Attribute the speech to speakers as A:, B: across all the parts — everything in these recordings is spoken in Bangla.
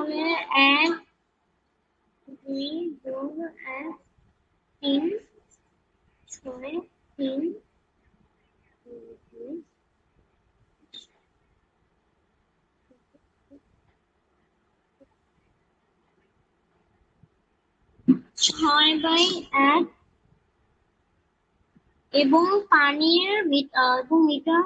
A: তাহলে 1 2 যোগ 1 3 6 3 6/1 এবং পানির এবং মিটার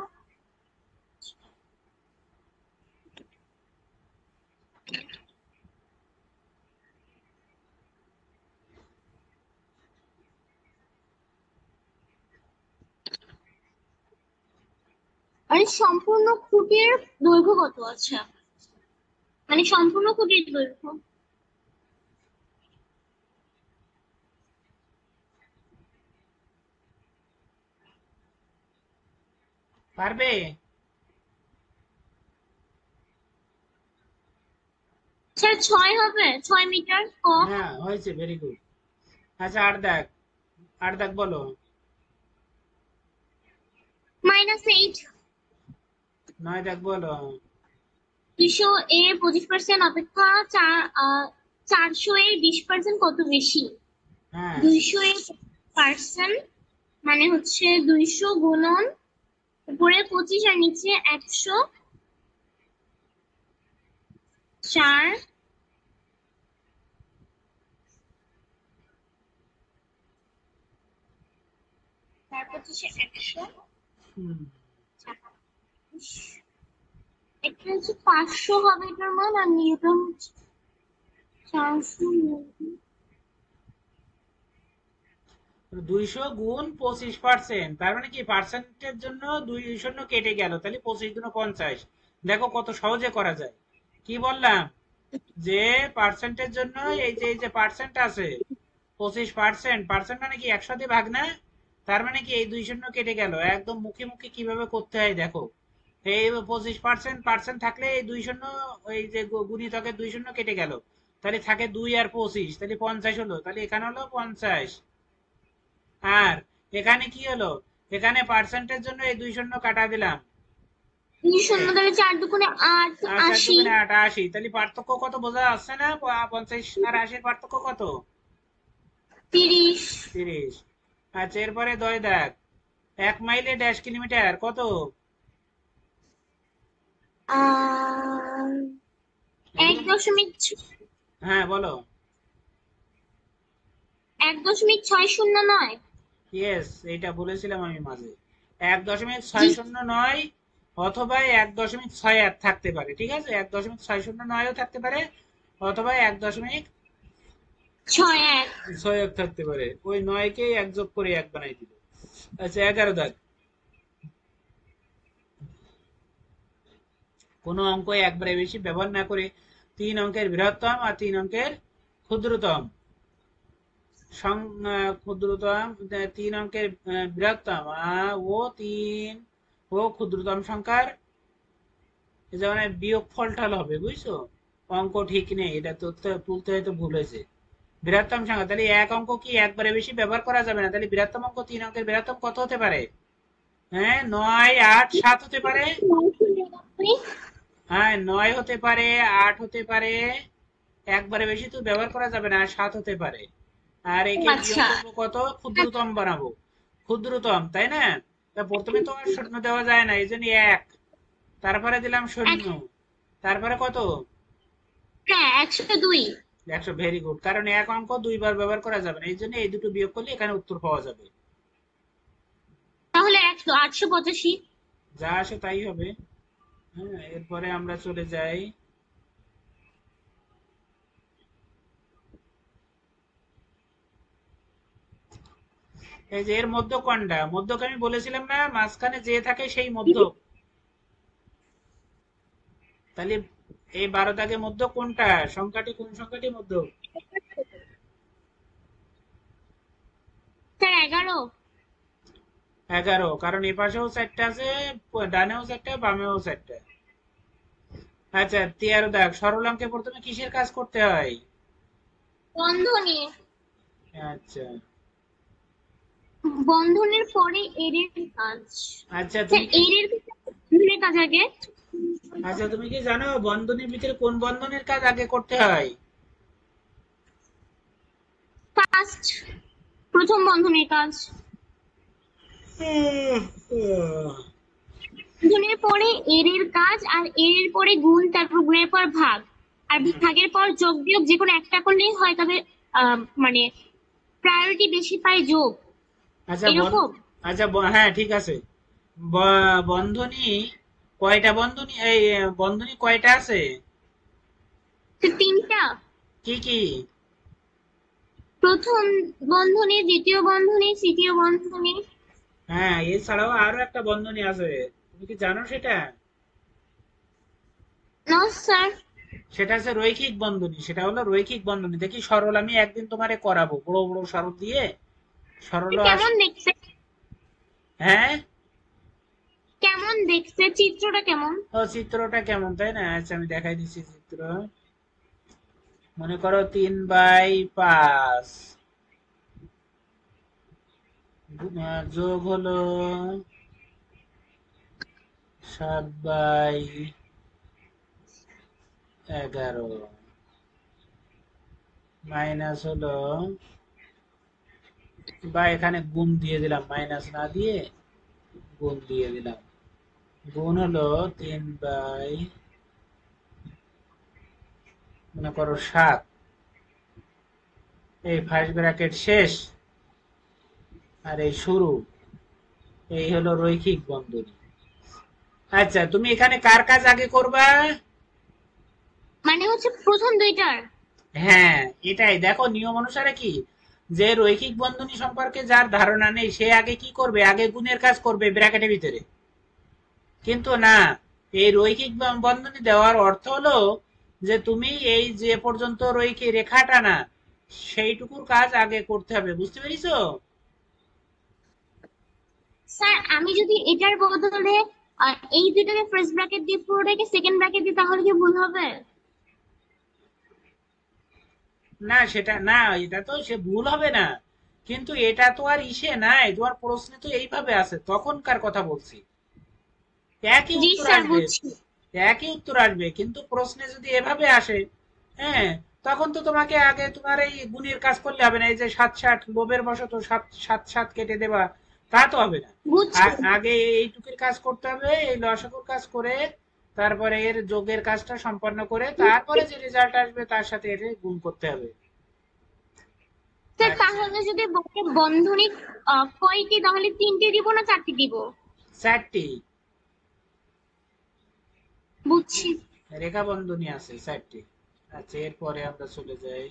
A: মানে সম্পূর্ণ খুঁটির দৈর্ঘ্য কত আছে, মানে সম্পূর্ণ খুঁটির দৈর্ঘ্য
B: পারবে?
A: স্যার 6 হবে, 6 মিটার।
B: হ্যাঁ হয়েছে, ভেরি গুড। আচ্ছা আর দেখ বলো।
A: -8
B: 9 দেখ বলো।
A: 200 এর 25% অপেক্ষা 400 এর 20% কত বেশি?
B: হ্যাঁ
A: 200 এর পার্সেন্ট মানে হচ্ছে 200 গুণন উপরে 25 আর নিচে 100, 4 তারপর হচ্ছে 100,
B: হুম।
A: এটা হচ্ছে 500 হবে এটার মান, আর নিউটন হচ্ছে 400।
B: 200 গুণ 25%, তার মানে কি পার্সেন্টের জন্য 2 শূন্য কেটে গেল, তাহলে 25 গুণ 50। দেখো কত সহজে করা যায়। কি বললাম যে পার্সেন্টের জন্য এই যে পার্সেন্ট আছে 25%, পার্সেন্ট মানে কি 100 দিয়ে ভাগ না, তার মানে কি এই 2 শূন্য কেটে গেল। একদম মুখে মুখে কিভাবে করতে হয় দেখো। এই 25% পার্সেন্ট থাকলে এই 2 শূন্য, ওই যে গুণিতকের 2 শূন্য কেটে গেল, তাহলে থাকে 2 আর 25, তাহলে 50 হলো, তাহলে এখানে হলো 50। আর এখানে কি হলো, এখানে পার্সেন্টের জন্য এই 2 শূন্য কাটা দিলাম।
A: 2 শূন্য তাহলে 4 দুগুণে 8,
B: আর 4
A: 80।
B: দুগুণে 88, তাহলে পার্থক্য কত বোঝা যাচ্ছে না? 50 আর 80 পার্থক্য কত?
A: 30।
B: 30। আচ্ছা এরপরে দয় দেখ, 1 মাইলে ড্যাশ কিলোমিটার কত?
A: এক
B: এগুলো
A: দশমিক
B: হ্যাঁ বলো।
A: 1.609।
B: ইয়েস, এইটা বলেছিলাম আমি মাঝে। এক দশমিক
A: জি।
B: ছয় শূন্য নয় অথবা 1.61 থাকতে পারে, ঠিক আছে? 1.609ও থাকতে পারে, অথবা
A: 61।
B: 1.61 থাকতে পারে। ওই 9কে 1 যোগ করে 1 বানাই দিল। আচ্ছা 11 দাগ, কোনো অঙ্ক একবারে বেশি ব্যবহার না করে 3 অঙ্কের বৃহত্তম আর 3 অঙ্কের ক্ষুদ্রতম ক্ষুদ্রতম 3 অঙ্কের বৃহত্তম ও 3 ও ক্ষুদ্রতম সংখ্যার যেমন বিয়োগ ফলটাল হবে, বুঝছো? অঙ্ক ঠিক নেই, এটা তুলতে হয়তো ভুল হয়েছে। বৃহত্তম সংখ্যা, তাহলে এক অঙ্ক কি একবারে বেশি ব্যবহার করা যাবে না, তাহলে বৃহত্তম অঙ্ক 3 অঙ্কের বৃহত্তম কত হতে পারে? হ্যাঁ 9, 8, 7 হতে পারে।
A: 999।
B: হ্যাঁ 9 হতে পারে, 8 হতে পারে, একবারে বেশি তো ব্যবহার করা যাবে না, আর 7 হতে পারে। আর একে বিয়োগ
A: আচ্ছা।
B: করবো কত, ক্ষুদ্রতম বানাবো। ক্ষুদ্রতম, তাই না? তা প্রথমে তো আর শূন্য দেওয়া যায় না, এই জন্য 1, তারপরে দিলাম শূন্য, তারপরে কত?
A: হ্যাঁ 102।
B: 100, ভেরি গুড। কারণ এক অঙ্ক দুইবার ব্যবহার করা যাবে না, এই জন্য এই দুটো বিয়োগ করলে এখানে উত্তর পাওয়া যাবে।
A: তাহলে 885।
B: যা আসে তাই হবে। হ্যাঁ এরপরে আমরা চলে যাই, এই যে এর মধ্য কোনটা? মধ্যকে আমি বলেছিলাম না, মাঝখানে যে থাকে সেই মধ্য। তাহলে এই 12 দাগের মধ্য কোনটা, সংখ্যাটি কোন সংখ্যাটি মধ্য?
A: স্যার 11।
B: 11, কারণ এ পাশেও 4টা আছে, ডানেও 4টা, বামেও 4টা। আচ্ছা 13 দাগ, সরল অঙ্কে প্রথমে কিসের কাজ করতে হয়?
A: বন্ধনী।
B: আচ্ছা।
A: বন্ধনের পরে এর এর কাজ।
B: আচ্ছা
A: স্যার
B: তুমি কি,
A: এর এর বন্ধনের কাজ আগে।
B: আচ্ছা, তুমি কি জানো বন্ধনীর ভিতরে কোন বন্ধনীর কাজ আগে করতে হয়?
A: ফার্স্ট, প্রথম বন্ধনীর কাজ। গুণের পরে এর এর কাজ, আর এর এর পরে গুণ, তারপর গুণের পর ভাগ, আর ভাগের পর যোগ বিয়োগ যে কোনো একটা করলেই হয়, তবে মানে প্রায়োরিটি বেশি পায় যোগ,
B: আচ্ছা
A: এরকম।
B: আচ্ছা, হ্যাঁ ঠিক আছে। বন্ধনী কয়টা বন্ধনী, এই বন্ধনী কয়টা আছে?
A: তো তিনটা।
B: কি কি?
A: প্রথম বন্ধনী, দ্বিতীয় বন্ধনী, তৃতীয় বন্ধনী।
B: হ্যাঁ, এছাড়াও আরো একটা বন্ধনী আছে, তুমি কি জানো সেটা?
A: না স্যার।
B: সেটা হচ্ছে রৈখিক বন্ধনী। সেটা হলো রৈখিক বন্ধনী। দেখি সরল আমি একদিন তোমারে করাবো, বড় বড় সরল দিয়ে। সরল
A: কেমন দেখতে?
B: হ্যাঁ।
A: কেমন দেখতে চিত্রটা কেমন?
B: ও, চিত্রটা কেমন তাই না? আচ্ছা, আমি দেখাই দিচ্ছি চিত্র। মনে করো 3/5 যোগ হলো 7/11, মাইনাস হলো, বা এখানে গুণ দিয়ে দিলাম, মাইনাস না দিয়ে গুণ দিয়ে দিলাম। গুণ হলো 3 মনে করো 7, এই ফার্স্ট ব্র্যাকেট শেষ আর এই শুরু, এই হলো রৈখিক বন্ধনী। আচ্ছা, তুমি এখানে কার কাজ আগে করবা?
A: মানে হচ্ছে প্রথম দুইটার।
B: হ্যাঁ, এটাই দেখো নিয়ম অনুসারে কি, যে রৈখিক বন্ধনী সম্পর্কে যার ধারণা নেই সে আগে কি করবে, আগে গুণের কাজ করবে ব্র্যাকেটের ভিতরে। কিন্তু না, এই রৈখিক বন্ধনী দেওয়ার অর্থ হলো যে তুমি এই যে পর্যন্ত রৈখিক রেখা টানা সেইটুকুর কাজ আগে করতে হবে, বুঝতে পেরেছো?
A: স্যার আমি যদি এটার বদলে এই দুইটাকে ফার্স্ট ব্র্যাকেট দিয়ে পুরোটাকে সেকেন্ড ব্র্যাকেট দিই, তাহলে কি ভুল হবে?
B: না, সেটা না, এটা তো সে ভুল হবে না। কিন্তু এটা তো আর ইসে নাই, তোমার প্রশ্নে তো এইভাবে আছে, তখনকার কথা বলছি। একই
A: জি
B: উত্তর
A: স্যার,
B: আসবে,
A: বুঝছি।
B: একই উত্তর আসবে, কিন্তু প্রশ্নে যদি এভাবে আসে, হ্যাঁ, তখন তো তোমাকে আগে তোমার এই গুণের কাজ করলে হবে না, এই যে 7 7 লোভের বশত 7 7 7 কেটে দেবা, তা তো হবে না।
A: বুঝছি।
B: আগে এইটুকুর কাজ করতে হবে, এই লসাগুর কাজ করে, তারপরে এর যোগের কাজটা সম্পন্ন করে, তারপরে যে রেজাল্ট আসবে তার সাথে এর গুণ করতে হবে।
A: স্যার
B: আচ্ছা,
A: তাহলে যদি বলে বন্ধনী কয়টি, তাহলে তিনটে দিব না চারটি দিব?
B: 4টি
A: বুঝছি।
B: রেখা বন্ধনী আছে, 4টি। আচ্ছা, এরপরে আমরা চলে যাই।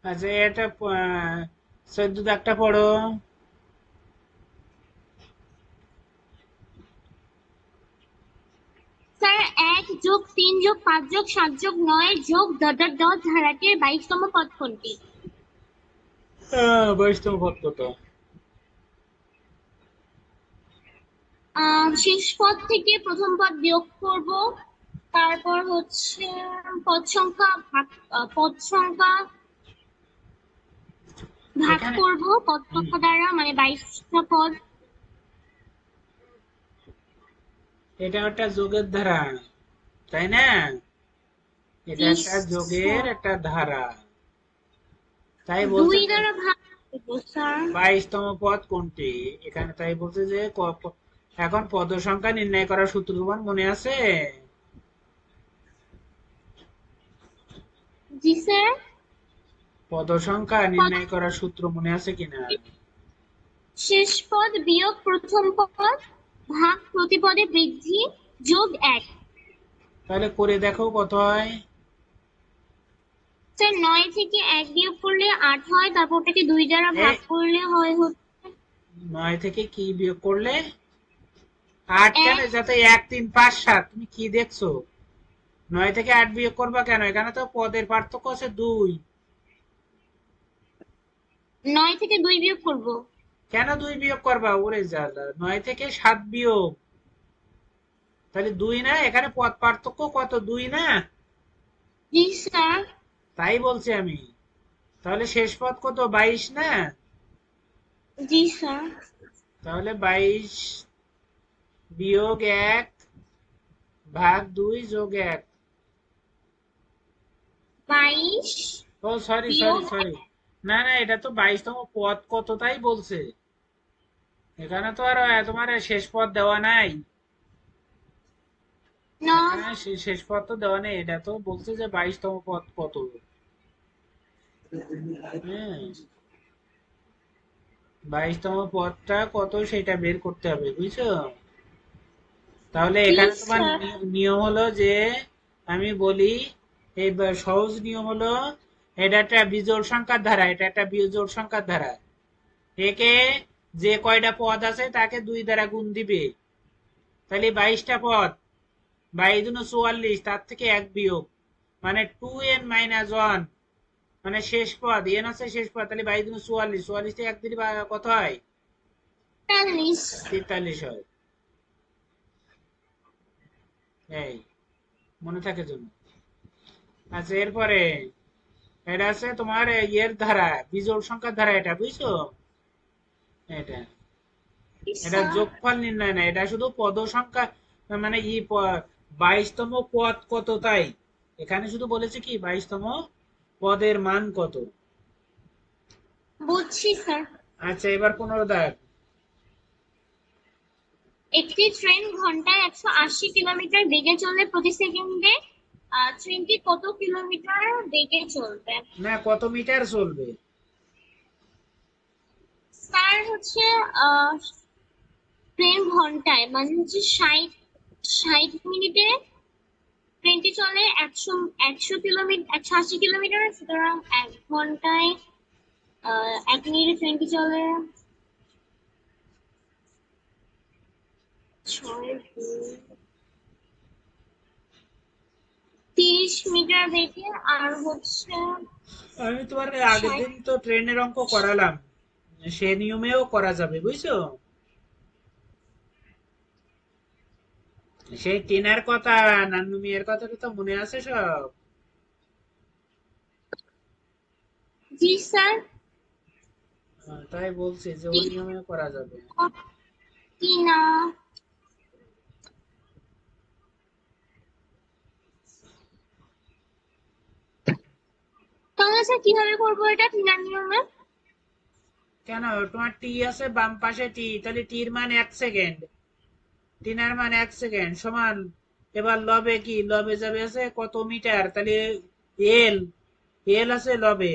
B: আচ্ছা, এটা 14 দাগটা পড়ো।
A: স্যার 1+3+5+7+9 ডট ডট ডট ধারাটির 22তম পদ কোনটি?
B: 22তম পদ কত?
A: শেষ পদ থেকে প্রথম পদ বিয়োগ করব, তারপর হচ্ছে পদ সংখ্যা ভাগ, পদ সংখ্যা ভাগ
B: এখানে
A: করব পদ
B: হুম,
A: সংখ্যা দ্বারা, মানে 22টা পদ।
B: এটা একটা যোগের ধারা, তাই না? এটা
A: জি
B: একটা যোগের
A: স্যার।
B: একটা ধারা, তাই বলছে
A: 2
B: যে
A: দ্বারা ভাগ করব স্যার।
B: 22তম পদ কোনটি। এখানে তাই বলছে যে এখন পদ সংখ্যা নির্ণয় করার সূত্র তোমার মনে আছে?
A: জি স্যার।
B: পদ সংখ্যা
A: পদ,
B: নির্ণয় করার সূত্র মনে আছে কিনা?
A: শেষ পদ বিয়োগ প্রথম পদ ভাগ প্রতিপদে বৃদ্ধি যোগ 1।
B: তাহলে করে দেখো কত হয়।
A: স্যার 9 থেকে 1 বিয়োগ করলে 8 হয়, তারপর ওটাকে 2 দ্বারা
B: এই
A: ভাগ করলে হয় হচ্ছে
B: 9 থেকে কি বিয়োগ করলে? 8 কেন?
A: 1।
B: যাতে 1 3 5 7, তুমি কি দেখছো? 9 থেকে 8 বিয়োগ করবা কেন? এখানে তো পদের পার্থক্য আছে 2।
A: 9 থেকে 2 বিয়োগ করব।
B: কেন 2 বিয়োগ করবা? ওরে জ্বালা, 9 থেকে 7 বিয়োগ, তাহলে 2 না, এখানে পদ পার্থক্য কত, 2 না?
A: জি স্যার।
B: তাই বলছি আমি। তাহলে শেষ পদ কত, 22 না?
A: জি স্যার।
B: তাহলে 22 বিয়োগ 1 ভাগ 2 যোগ 1।
A: 22
B: ও সরি সরি
A: বিয়োগ
B: সরি, না না, এটা তো 22তম পদ কত তাই বলছে। এখানে তো আর তোমার শেষ পদ দেওয়া নাই।
A: নয়।
B: এখানে শেষ পদ তো দেওয়া নেই, এটা তো বলছে যে 22তম পদ কত। হ্যাঁ, 22তম পদটা কত সেটা বের করতে হবে, বুঝছো? তাহলে
A: জি
B: এখানে তোমার
A: স্যার।
B: নিয়ম হলো যে, আমি বলি, এই সহজ নিয়ম হলো, এটা একটা বিজোড় সংখ্যার ধারা, এটা একটা বিজোড় সংখ্যার ধারা। একে যে কয়টা পদ আছে তাকে 2 দ্বারা গুণ দিবে। তাহলে 22টা পদ, 22 × 44, তার থেকে 1 বিয়োগ, মানে 2n - 1, মানে শেষ পদ n আছে শেষ পদ, তাহলে 22 × 44, 44 থেকে 1 দিলে কত হয়,
A: 43।
B: 43 হয়। এই মনে থাকে জন্য। আচ্ছা, এরপরে এটা আছে তোমার ইয়ের ধারা, বিজোড় সংখ্যার ধারা, এটা বুঝছো? এটা
A: জি
B: এটা
A: স্যার।
B: যোগফল নির্ণয় না, এটা শুধু পদ সংখ্যা, মানে 22তম পদ কত তাই। এখানে শুধু বলেছে কি 22তম পদের মান কত।
A: বুঝছি স্যার।
B: আচ্ছা, এবার 15 দাগ।
A: একটি ট্রেন ঘন্টায় 180 কিলোমিটার বেগে চললে প্রতি সেকেন্ডে ট্রেনটি কত কিলোমিটার বেগে চলবে?
B: না, কত মিটার চলবে?
A: স্যার হচ্ছে ট্রেন ঘন্টায় মানে হচ্ছে 60 মিনিটে ট্রেনটি চলে 100 কিলোমিটার, 180 কিলোমিটার, সুতরাং 1 ঘন্টায় 1 মিনিটে ট্রেনটি চলে 30 মিটার বেগে। আর হচ্ছে
B: আমি তোমার আগের
A: 60।
B: দিন তো ট্রেনের অঙ্ক করালাম, সে নিয়মেও করা যাবে, বুঝছো? সেই টিনার কথা, নান্নু মিয়ার কথাটা তো মনে আছে সব।
A: জি স্যার।
B: তাই বলছি যে ওই নিয়মেও করা যাবে।
A: কি না? তাহলে স্যার কিভাবে করবো এটা টিনার নিয়মে?
B: কেন, তোমার টি আছে বাম পাশে টি, তাহলে টির মান 1 সেকেন্ড, টিনার মান 1 সেকেন্ড সমান। এবার লবে কি, লবে যাবে আছে কত মিটার, তাহলে এল, এল আছে লবে,